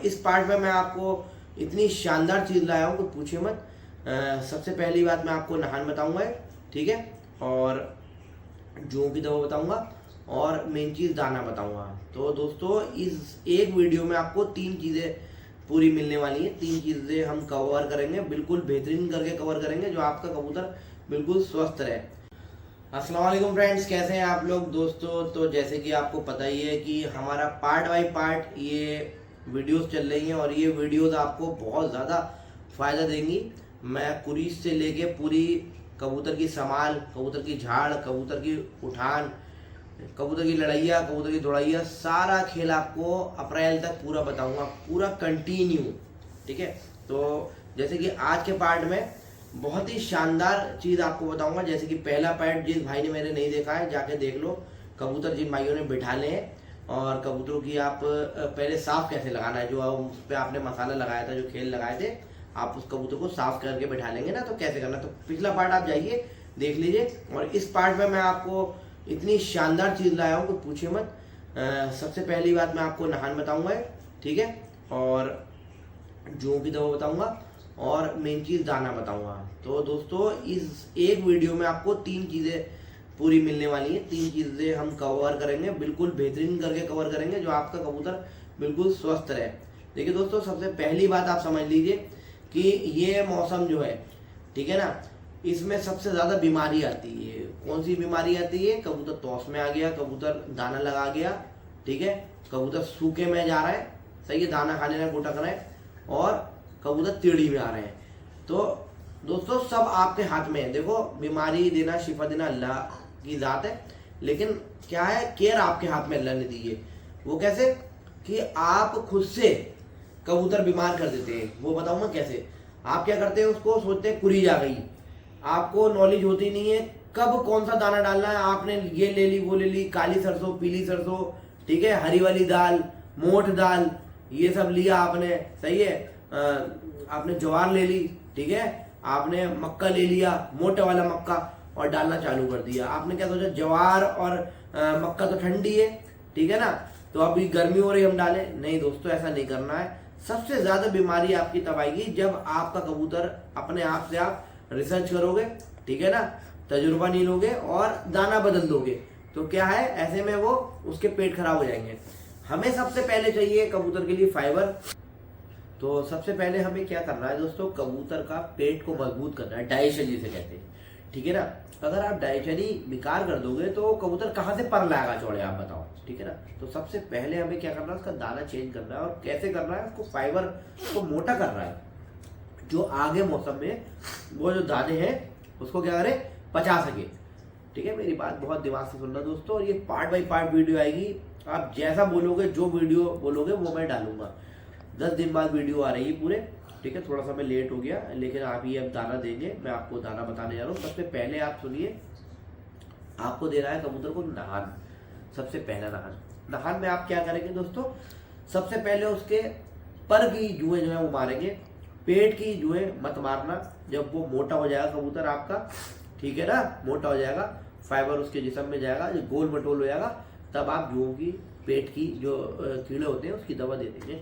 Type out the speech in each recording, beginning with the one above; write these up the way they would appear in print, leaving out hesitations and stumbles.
इस पार्ट में मैं आपको इतनी शानदार चीज़ लाया हूँ कि पूछिए मत। सबसे पहली बात मैं आपको नहान बताऊंगा, ठीक है, और जों की दवा बताऊंगा और मेन चीज़ दाना बताऊंगा। तो दोस्तों इस एक वीडियो में आपको तीन चीज़ें पूरी मिलने वाली हैं। तीन चीज़ें हम कवर करेंगे, बिल्कुल बेहतरीन करके कवर करेंगे, जो आपका कबूतर बिल्कुल स्वस्थ रहे। अस्सलाम वालेकुम फ्रेंड्स, कैसे हैं आप लोग दोस्तों। तो जैसे कि आपको पता ही है कि हमारा पार्ट बाय पार्ट ये वीडियोस चल रही हैं और ये वीडियोस आपको बहुत ज़्यादा फ़ायदा देंगी। मैं कुरीश से लेके पूरी कबूतर की संभाल, कबूतर की झाड़, कबूतर की उठान, कबूतर की लड़ाइया, कबूतर की दौड़ाइया, सारा खेल आपको अप्रैल तक पूरा बताऊंगा, पूरा कंटिन्यू, ठीक है। तो जैसे कि आज के पार्ट में बहुत ही शानदार चीज़ आपको बताऊंगा। जैसे कि पहला पार्ट जिस भाई ने मैंने नहीं देखा है जाके देख लो। कबूतर जिन भाइयों ने बिठा ले और कबूतरों की आप पहले साफ कैसे लगाना है, जो उस पर आपने मसाला लगाया था, जो खेल लगाए थे, आप उस कबूतर को साफ करके बिठा लेंगे ना, तो कैसे करना। तो पिछला पार्ट आप जाइए देख लीजिए। और इस पार्ट में मैं आपको इतनी शानदार चीज़ लाया हूँ कि पूछिए मत। सबसे पहली बात मैं आपको नहान बताऊंगा, ठीक है, और जों की दवा बताऊंगा और मेन चीज़ दाना बताऊंगा। तो दोस्तों इस एक वीडियो में आपको तीन चीज़ें पूरी मिलने वाली हैं। तीन चीज़ें हम कवर करेंगे, बिल्कुल बेहतरीन करके कवर करेंगे, जो आपका कबूतर बिल्कुल स्वस्थ रहे। देखिए दोस्तों, सबसे पहली बात आप समझ लीजिए कि ये मौसम जो है, ठीक है ना, इसमें सबसे ज़्यादा बीमारी आती है। कौन सी बीमारी आती है? कबूतर तौस में आ गया, कबूतर दाना लगा गया, ठीक है, कबूतर सूखे में जा रहा है, सही है, दाना खाने में गुटक रहे हैं, और कबूतर टेढ़ी में आ रहे हैं। तो दोस्तों सब आपके हाथ में है। देखो, बीमारी देना, शिफा देना अल्लाह की ज़ात है, लेकिन क्या है, केयर आपके हाथ में अल्लाह ने दी है। वो कैसे कि आप खुद से कबूतर बीमार कर देते हैं। वो बताऊँ मैं कैसे। आप क्या करते हैं, उसको सोचते हैं कुरीज आ गई, आपको नॉलेज होती नहीं है कब कौन सा दाना डालना है। आपने ये ले ली, वो ले ली, काली सरसों, पीली सरसों, ठीक है, हरी वाली दाल, मोठ दाल, ये सब लिया आपने, सही है। आपने ज्वार ले ली, ठीक है, आपने मक्का ले लिया, मोटे वाला मक्का, और डालना चालू कर दिया। आपने क्या सोचा, ज्वार और मक्का तो ठंडी है, ठीक है ना, तो अभी गर्मी हो रही हम डालें। नहीं दोस्तों, ऐसा नहीं करना है। सबसे ज्यादा बीमारी आपकी तब आएगी जब आपका कबूतर अपने आप से आप रिसर्च करोगे, ठीक है ना, तजुर्बा नहीं लोगे और दाना बदल दोगे, तो क्या है, ऐसे में वो उसके पेट खराब हो जाएंगे। हमें सबसे पहले चाहिए कबूतर के लिए फाइबर। तो सबसे पहले हमें क्या करना है दोस्तों, कबूतर का पेट को मजबूत करना है, डाइजेशन जिसे कहते हैं, ठीक है ना। अगर आप डाइजेशन ही बेकार कर दोगे तो कबूतर कहाँ से पर लाएगा चौड़े, आप बताओ, ठीक है ना। तो सबसे पहले हमें क्या करना है, उसका दाना चेंज करना है। और कैसे करना है, उसको फाइबर को मोटा करना है, जो आगे मौसम में वो जो दाने हैं उसको क्या करे, पचा सके, ठीक है। मेरी बात बहुत दिमाग से सुनना दोस्तों, और ये पार्ट बाय पार्ट वीडियो आएगी। आप जैसा बोलोगे, जो वीडियो बोलोगे वो मैं डालूंगा। 10 दिन बाद वीडियो आ रही है पूरे, ठीक है। थोड़ा सा मैं लेट हो गया, लेकिन आप ये अब दाना देंगे, मैं आपको दाना बताने जा रहा हूँ। सबसे पहले आप सुनिए, आपको देना है कबूतर को नहान। सबसे पहला नहान में आप क्या करेंगे दोस्तों, सबसे पहले उसके पर की जुएं जो है वो मारेंगे। पेट की जुएं मत मारना। जब वो मोटा हो जाएगा कबूतर आपका, ठीक है ना, मोटा हो जाएगा, फाइबर उसके जिस्म में जाएगा, जो गोल मटोल हो जाएगा, तब आप जुओं की, पेट की जो कीड़े होते हैं उसकी दवा दे देंगे।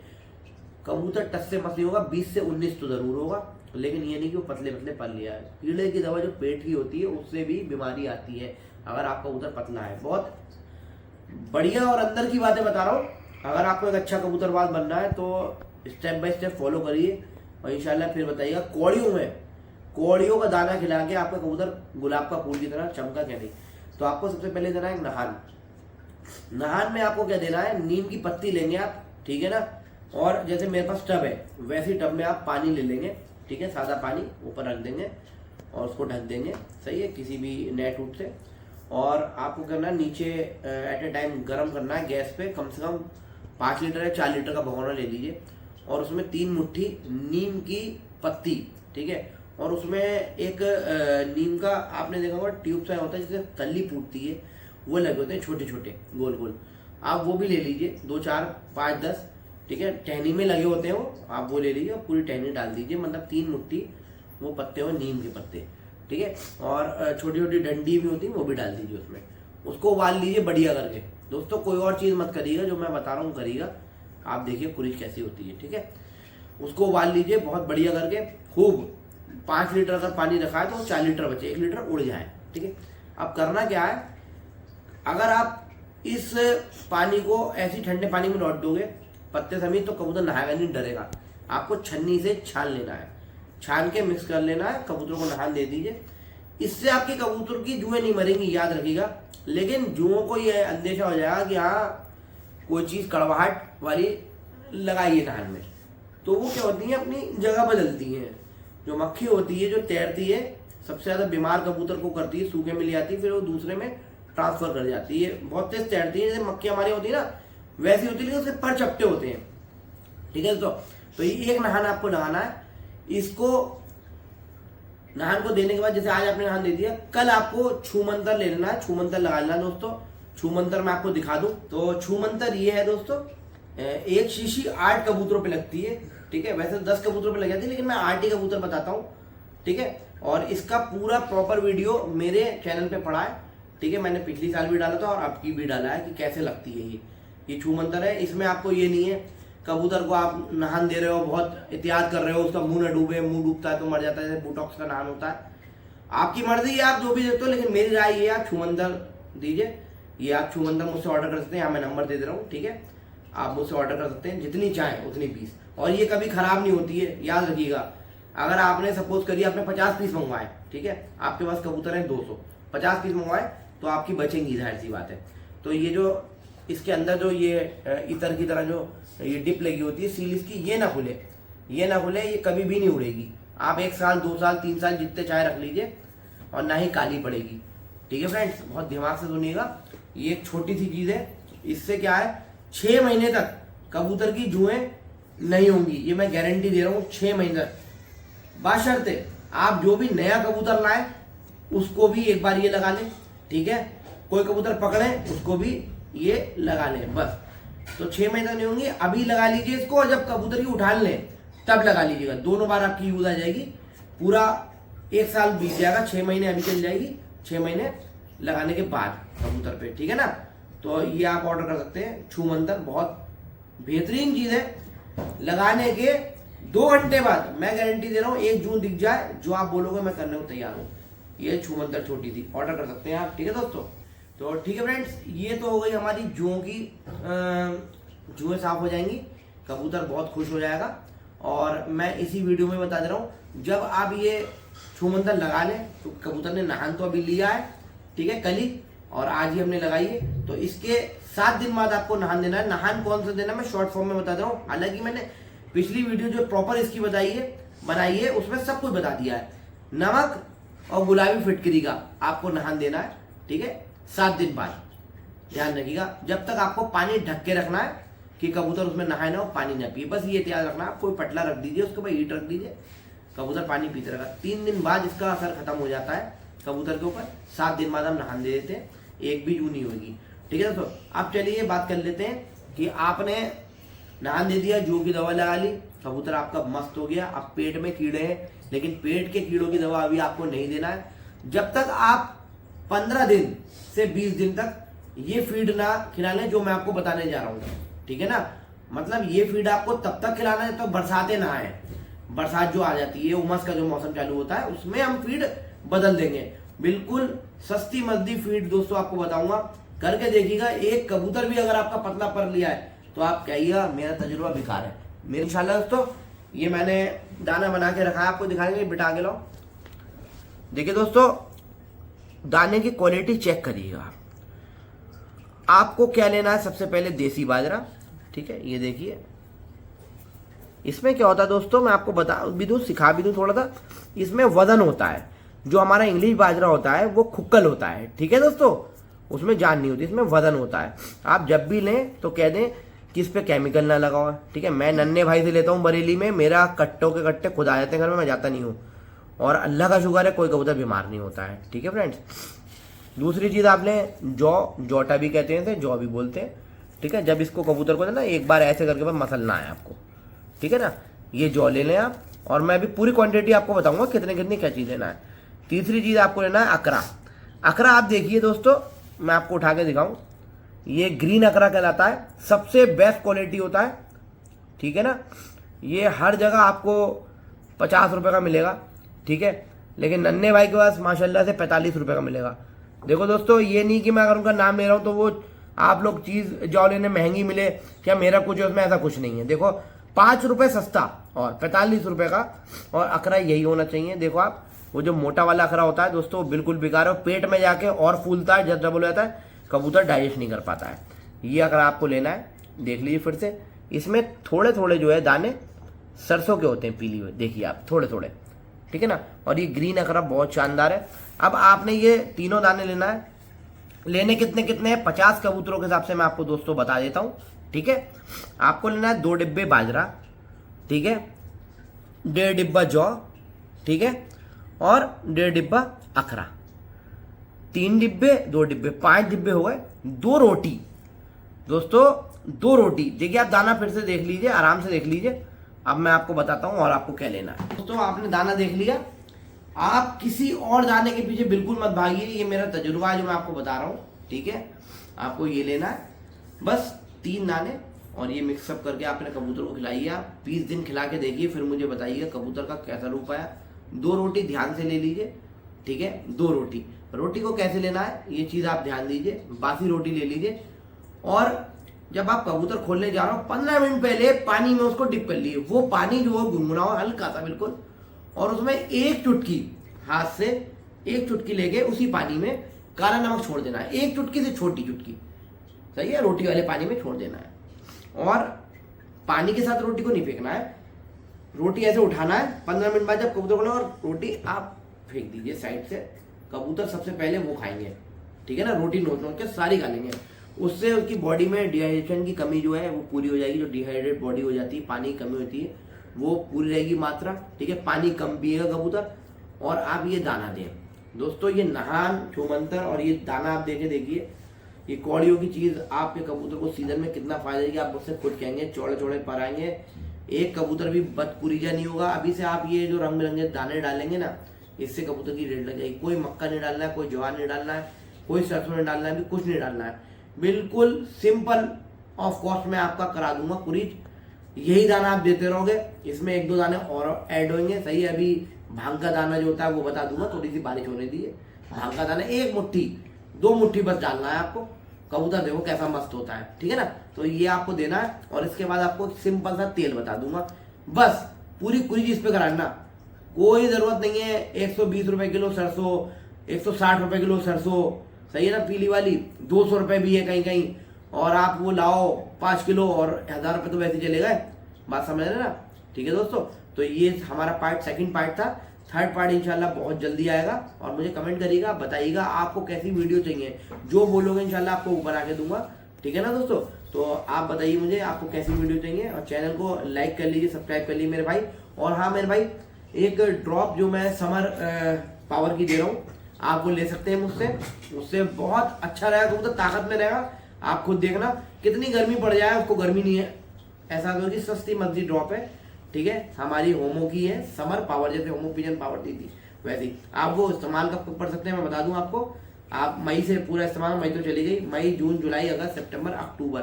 कबूतर टस से मस नहीं होगा, 20 से 19 तो जरूर होगा, लेकिन ये नहीं कि वो पतले पतले पल लिया है। कीड़े की दवा जो पेट की होती है उससे भी बीमारी आती है अगर आपका कबूतर पतला है। बहुत बढ़िया और अंदर की बातें बता रहा हूँ। अगर आपको एक अच्छा कबूतरबाज बनना है तो स्टेप बाय स्टेप फॉलो करिए, और इंशाल्लाह फिर बताइएगा कौड़ियों का दाना खिला के आपका कबूतर गुलाब का फूल की तरह चमका क्या नहीं। तो आपको सबसे पहले देना है नहान। नहान में आपको क्या देना है, नीम की पत्ती लेंगे आप, ठीक है ना, और जैसे मेरे पास टब है वैसे टब में आप पानी ले लेंगे, ठीक है, सादा पानी ऊपर रख देंगे और उसको ढक देंगे, सही है, किसी भी नेट उट से। और आपको करना है, नीचे एट ए टाइम गर्म करना है गैस पे, कम से कम 5 लीटर या 4 लीटर का भगोना ले लीजिए, और उसमें 3 मुट्ठी नीम की पत्ती, ठीक है, और उसमें एक नीम का, आपने देखा होगा ट्यूब सा होता है जिससे कली फूटती है, वो लगे होते हैं छोटे छोटे गोल गोल, आप वो भी ले लीजिए, 2 4 5 10, ठीक है, टहनी में लगे होते हैं वो, आप वो ले लीजिए और पूरी टहनी डाल दीजिए, मतलब 3 मुट्ठी वो पत्ते हो नीम के पत्ते, ठीक है, और छोटी छोटी डंडी भी होती है वो भी डाल दीजिए उसमें। उसको उबाल लीजिए बढ़िया करके दोस्तों। कोई और चीज़ मत करिएगा, जो मैं बता रहा हूँ करिएगा, आप देखिए कुरीच कैसी होती है। ठीक है, उसको उबाल लीजिए बहुत बढ़िया करके खूब। 5 लीटर अगर पानी रखा है तो 4 लीटर बचे, 1 लीटर उड़ जाए। ठीक है, अब करना क्या है, अगर आप इस पानी को ऐसी ठंडे पानी में लौट दोगे पत्ते समेत तो कबूतर नहाएगा नहीं, डरेगा। आपको छन्नी से छान लेना है, छान के मिक्स कर लेना है, कबूतर को नहान दे दीजिए। इससे आपके कबूतर की जुएं नहीं मरेंगी, याद रखिएगा। लेकिन जुओं को ये अंदेशा हो जाएगा कि हाँ कोई चीज़ कड़वाहट वाली लगाई है नहान में, तो वो क्या होती है अपनी जगह बदलती हैं। जो मक्खी होती है जो तैरती है सबसे ज़्यादा बीमार कबूतर को करती है, सूखे में ले आती है, फिर वो दूसरे में ट्रांसफर कर जाती है। बहुत तेज तैरती है, जैसे मक्खी हमारी होती है ना वैसी होती है, लेकिन उसके पर चपटे होते हैं। ठीक है, तो ये एक नहान आपको लगाना है। इसको नहान को देने के बाद जैसे आज आपने नहान दे दिया, कल आपको छूमंतर ले लेना है, छूमंतर लगा लेना दोस्तों। छूमंतर मैं आपको दिखा दूं तो छूमंतर ये है दोस्तों, एक शीशी 8 कबूतरों पे लगती है। ठीक है, वैसे 10 कबूतरों पे लग जाती है, लेकिन मैं 8 ही कबूतर बताता हूँ। ठीक है, और इसका पूरा प्रॉपर वीडियो मेरे चैनल पे पड़ा है। ठीक है, मैंने पिछली साल भी डाला था और अब की भी डाला है कि कैसे लगती है ये छूमंतर है। इसमें आपको ये नहीं है कबूतर को आप नहान दे रहे हो, बहुत एहतियात कर रहे हो, उसका मुंह न डूबे, मुंह डूबता है तो मर जाता है, जैसे बोटॉक्स का नहान होता है। आपकी मर्जी है, आप जो भी देते हो, लेकिन मेरी राय ये आप छूमंतर दीजिए। ये आप छूमंतर मुझसे ऑर्डर कर सकते हैं, यहाँ मैं नंबर दे दे रहा हूँ। ठीक है, आप मुझसे ऑर्डर कर सकते हैं, जितनी चाहें उतनी पीस, और ये कभी खराब नहीं होती है, याद रखिएगा। अगर आपने सपोज करिए आपने 50 पीस मंगवाए, ठीक है, आपके पास कबूतर है 200, 50 पीस मंगवाए तो आपकी बचेंगी, जाहिर सी बात है। तो ये जो इसके अंदर जो ये इतर की तरह जो ये डिप लगी होती है सील इसकी, ये ना खुले, ये ना खुले, ये कभी भी नहीं उड़ेगी। आप 1 साल 2 साल 3 साल जितने चाहे रख लीजिए, और ना ही काली पड़ेगी। ठीक है फ्रेंड्स, बहुत दिमाग से सुनिएगा, ये एक छोटी सी चीज़ है। इससे क्या है, 6 महीने तक कबूतर की जुएं नहीं होंगी, ये मैं गारंटी दे रहा हूँ। 6 महीने तक, बशर्ते आप जो भी नया कबूतर लाए उसको भी एक बार ये लगा लें। ठीक है, कोई कबूतर पकड़े उसको भी ये लगा लें, बस। तो 6 महीने तक नहीं होंगी, अभी लगा लीजिए इसको, और जब कबूतर की उठान लें तब लगा लीजिएगा। दोनों बार आपकी यूज आ जाएगी, पूरा 1 साल बीत जाएगा, 6 महीने अभी चल जाएगी, 6 महीने लगाने के बाद कबूतर पे। ठीक है ना, तो ये आप ऑर्डर कर सकते हैं। छूमंतर बहुत बेहतरीन चीज है, लगाने के 2 घंटे बाद मैं गारंटी दे रहा हूँ 1 जून दिख जाए, जो आप बोलोगे मैं करने को तैयार हूँ। ये छूमंतर छोटी थी, ऑर्डर कर सकते हैं आप। ठीक है दोस्तों, तो ठीक है फ्रेंड्स, ये तो हो गई हमारी जुओं की, जुएं साफ हो जाएंगी, कबूतर बहुत खुश हो जाएगा। और मैं इसी वीडियो में बता दे रहा हूँ, जब आप ये छूमंतर लगा लें तो कबूतर ने नहान तो अभी लिया है, ठीक है, कल ही, और आज ही हमने लगाई है, तो इसके 7 दिन बाद आपको नहान देना है। नहान कौन सा देना है मैं शॉर्ट फॉर्म में बता दे रहा हूँ, हालांकि मैंने पिछली वीडियो जो प्रॉपर इसकी बनाई है उसमें सब कुछ बता दिया है। नमक और गुलाबी फिटकरी का आपको नहान देना है। ठीक है, 7 दिन बाद, ध्यान रखिएगा। जब तक आपको पानी ढक के रखना है कि कबूतर उसमें नहाए ना हो, पानी ना पिए, बस ये ध्यान रखना। आप कोई पटला रख दीजिए, उसके ऊपर हीट रख दीजिए, कबूतर पानी पीते रहेगा। 3 दिन बाद इसका असर खत्म हो जाता है कबूतर के ऊपर, 7 दिन बाद हम नहान दे देते हैं, एक भी जू नहीं होगी। ठीक है दोस्तों, अब चलिए बात कर लेते हैं कि आपने नहान दे दिया, जू की दवा लगा ली, कबूतर आपका मस्त हो गया। अब पेट में कीड़े हैं, लेकिन पेट के कीड़ों की दवा अभी आपको नहीं देना है जब तक आप 15 दिन से 20 दिन तक ये फीड ना खिला लें जो मैं आपको बताने जा रहा हूँ। ठीक है ना, मतलब ये फीड आपको तब तक खिलाना है तो बरसातें ना आए, बरसात जो आ जाती है, उमस का जो मौसम चालू होता है, उसमें हम फीड बदल देंगे। बिल्कुल सस्ती मजदी फीड दोस्तों आपको बताऊंगा, करके देखिएगा। एक कबूतर भी अगर आपका पतला पर लिया है तो आप कहिएगा मेरा तजुर्बा बेकार है। मेरे इंशाल्लाह दोस्तों, ये मैंने दाना बना के रखा है, आपको दिखाएंगे, बिठा के लाओ। देखिए दोस्तों, दाने की क्वालिटी चेक करिएगा। आपको क्या लेना है, सबसे पहले देसी बाजरा। ठीक है, ये देखिए, इसमें क्या होता है दोस्तों, मैं आपको बता भी दूं, सिखा भी दूं थोड़ा सा। इसमें वजन होता है, जो हमारा इंग्लिश बाजरा होता है वो खुक्कल होता है। ठीक है दोस्तों, उसमें जान नहीं होती, इसमें वजन होता है। आप जब भी लें तो कह दें कि इस पे केमिकल ना लगा हुआ। ठीक है, मैं नन्हे भाई से लेता हूँ बरेली में, मेरा कट्टों के कट्टे खुद आ जाते हैं घर में, मैं जाता नहीं हूँ, और अल्लाह का शुक्र है कोई कबूतर बीमार नहीं होता है। ठीक है फ्रेंड्स, दूसरी चीज़ आप लें जोटा भी कहते हैं, जौ भी बोलते हैं। ठीक है, जब इसको कबूतर को ना एक बार ऐसे करके बस मसलना है आपको। ठीक है ना, ये जौ ले लें आप, और मैं अभी पूरी क्वांटिटी आपको बताऊंगा कितनी कितनी क्या चीज़ लेना है। तीसरी चीज़ आपको लेना है अकरा। अकरा आप देखिए दोस्तों, मैं आपको उठा के दिखाऊं, ये ग्रीन अकरा कहलाता है, सबसे बेस्ट क्वालिटी होता है ठीक है ना। ये हर जगह आपको 50 रुपये का मिलेगा, ठीक है, लेकिन नन्हे भाई के पास माशाल्लाह से 45 रुपये का मिलेगा। देखो दोस्तों, ये नहीं कि मैं अगर उनका नाम ले रहा हूँ तो वो आप लोग चीज़ जो लेने महंगी मिले या मेरा कुछ है उसमें, ऐसा कुछ नहीं है। देखो 5 रुपये सस्ता और 45 रुपये का, और अखरा यही होना चाहिए। देखो आप, वो जो मोटा वाला अखरा होता है दोस्तों वो बिल्कुल बेकार है, पेट में जाके और फूलता है, जब डबल हो जाता है, कबूतर डाइजेस्ट नहीं कर पाता है। ये अखरा आपको लेना है, देख लीजिए फिर से। इसमें थोड़े थोड़े जो है दाने सरसों के होते हैं, पीली हुए, देखिए आप, थोड़े थोड़े, ठीक है ना। और ये ग्रीन अखरा बहुत शानदार है। अब आपने ये तीनों दाने लेना है। लेने कितने कितने हैं, 50 कबूतरों के हिसाब से मैं आपको दोस्तों बता देता हूँ, ठीक है। आपको लेना है 2 डिब्बे बाजरा, ठीक है, 1.5 डिब्बा जौ, ठीक है, और 1.5 डिब्बा अखरा, 3 डिब्बे, 2 डिब्बे, 5 डिब्बे हो गए। 2 रोटी दोस्तों, 2 रोटी। देखिए आप दाना फिर से देख लीजिए, आराम से देख लीजिए। अब मैं आपको बताता हूँ और आपको क्या लेना है। दोस्तों आपने दाना देख लिया, आप किसी और दाने के पीछे बिल्कुल मत भागिए, ये मेरा तजुर्बा है जो मैं आपको बता रहा हूँ, ठीक है। आपको ये लेना है, बस 3 दाने, और ये मिक्सअप करके आपने कबूतर को खिलाइए। आप 20 दिन खिला के देखिए, फिर मुझे बताइए कबूतर का कैसा रूप आया। 2 रोटी ध्यान से ले लीजिए, ठीक है, 2 रोटी। रोटी को कैसे लेना है ये चीज़ आप ध्यान दीजिए, बासी रोटी ले लीजिए, और जब आप कबूतर खोलने जा रहे हो 15 मिनट पहले पानी में उसको डिप कर लिए। वो पानी जो है गुनगुना हो, हल्का सा बिल्कुल, और उसमें 1 चुटकी, हाथ से 1 चुटकी लेके उसी पानी में काला नमक छोड़ देना है। 1 चुटकी से छोटी चुटकी, सही है, रोटी वाले पानी में छोड़ देना है। और पानी के साथ रोटी को नहीं फेंकना है, रोटी ऐसे उठाना है। 15 मिनट बाद जब कबूतर खोले, और रोटी आप फेंक दीजिए साइड से। कबूतर सबसे पहले वो खाएंगे, ठीक है ना, रोटी नोच नोच के सारी खा लेंगे। उससे उसकी बॉडी में डिहाइड्रेशन की कमी जो है वो पूरी हो जाएगी। जो डिहाइड्रेट बॉडी हो जाती है, पानी की कमी होती है, वो पूरी रहेगी मात्रा, ठीक है। पानी कम पिएगा कबूतर, और आप ये दाना दें दोस्तों। ये नहान, छूमंतर और ये दाना आप देखिए, ये कौड़ियों की चीज़ आपके कबूतर को सीजन में कितना फायदा देगी, आप मुझसे खुद कहेंगे। चौड़े चौड़े पर आएंगे, एक कबूतर भी बदपुरीजा नहीं होगा। अभी से आप ये जो रंग बिरंगे दाने डालेंगे ना, इससे कबूतर की रेट लग जाएगी। कोई मक्का नहीं डालना है, कोई ज्वार नहीं डालना है, कोई सरसों नहीं डालना है, कुछ नहीं डालना है। बिल्कुल सिंपल ऑफ कॉस्ट में आपका करा दूंगा कुरीज। यही दाना आप देते रहोगे, इसमें 1-2 दाने और ऐड होंगे, सही है। अभी भांग का दाना जो होता है वो बता दूंगा, थोड़ी सी बारिश होने दीजिए। भांग का दाना 1 मुट्ठी, 2 मुट्ठी बस डालना है आपको। कबूतर देखो कैसा मस्त होता है, ठीक है ना। तो ये आपको देना है, और इसके बाद आपको सिंपल सा तेल बता दूंगा। बस पूरी कुरीज इस पे कराना, कोई जरूरत नहीं है 120 रुपए किलो सरसों, 160 रुपए किलो सरसों, सही है ना, पीली वाली 200 रुपए भी है कहीं कहीं, और आप वो लाओ 5 किलो और 1000 रुपए तो वैसे चले गए। बात समझ रहे ना, ठीक है दोस्तों। तो ये हमारा पार्ट, सेकंड पार्ट था। थर्ड पार्ट इंशाल्लाह बहुत जल्दी आएगा, और मुझे कमेंट करिएगा, बताइएगा आपको कैसी वीडियो चाहिए। जो बोलोगे इंशाल्लाह आपको बना के दूंगा, ठीक है ना दोस्तों। तो आप बताइए मुझे आपको कैसी वीडियो चाहिए, और चैनल को लाइक कर लीजिए, सब्सक्राइब कर लीजिए मेरे भाई। और हाँ मेरे भाई, एक ड्रॉप जो मैं समर पावर की दे रहा हूँ, आप वो ले सकते हैं मुझसे। उससे बहुत अच्छा रहेगा, कबूतर ताकत में रहेगा। आप खुद देखना, कितनी गर्मी पड़ जाए उसको गर्मी नहीं है, ऐसा क्योंकि सस्ती मस्ती ड्रॉप है, ठीक है। हमारी होमो की है, समर पावर, जैसे होमो पिजन पावर दी थी वैसी। आप वो इस्तेमाल कब कर सकते हैं मैं बता दूं आपको। आप मई से पूरा इस्तेमाल, मई तो चली गई, मई जून जुलाई अगस्त सितंबर अक्टूबर,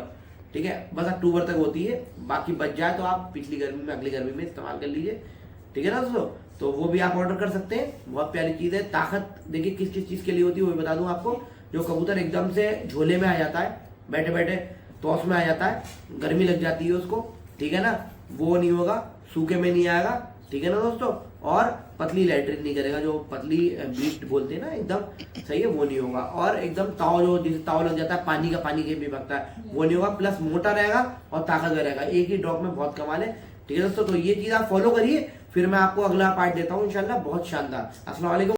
ठीक है, बस अक्टूबर तक होती है। बाकी बच जाए तो आप पिछली गर्मी में, अगली गर्मी में इस्तेमाल कर लीजिए, ठीक है ना दोस्तों। तो वो भी आप ऑर्डर कर सकते हैं, बहुत प्यारी चीज़ है। ताकत देखिए किस किस चीज़ के लिए होती है वो भी बता दूं आपको। जो कबूतर एकदम से झोले में आ जाता है, बैठे बैठे तौस में आ जाता है, गर्मी लग जाती है उसको, ठीक है ना, वो नहीं होगा, सूखे में नहीं आएगा, ठीक है ना दोस्तों। और पतली लैट्रिन नहीं करेगा, जो पतली बीट बोलते हैं ना एकदम, सही है, वो नहीं होगा। और एकदम ताव, जो जैसे ताव लग जाता है पानी का, पानी के भी बगता है, वो नहीं होगा। प्लस मोटा रहेगा और ताकतवर रहेगा, एक ही ड्रॉप में बहुत कमाल है, ठीक है दोस्तों। तो ये चीज़ आप फॉलो करिए, फिर मैं आपको अगला पार्ट देता हूँ इंशाल्लाह, बहुत शानदार। अस्सलाम वालेकुम।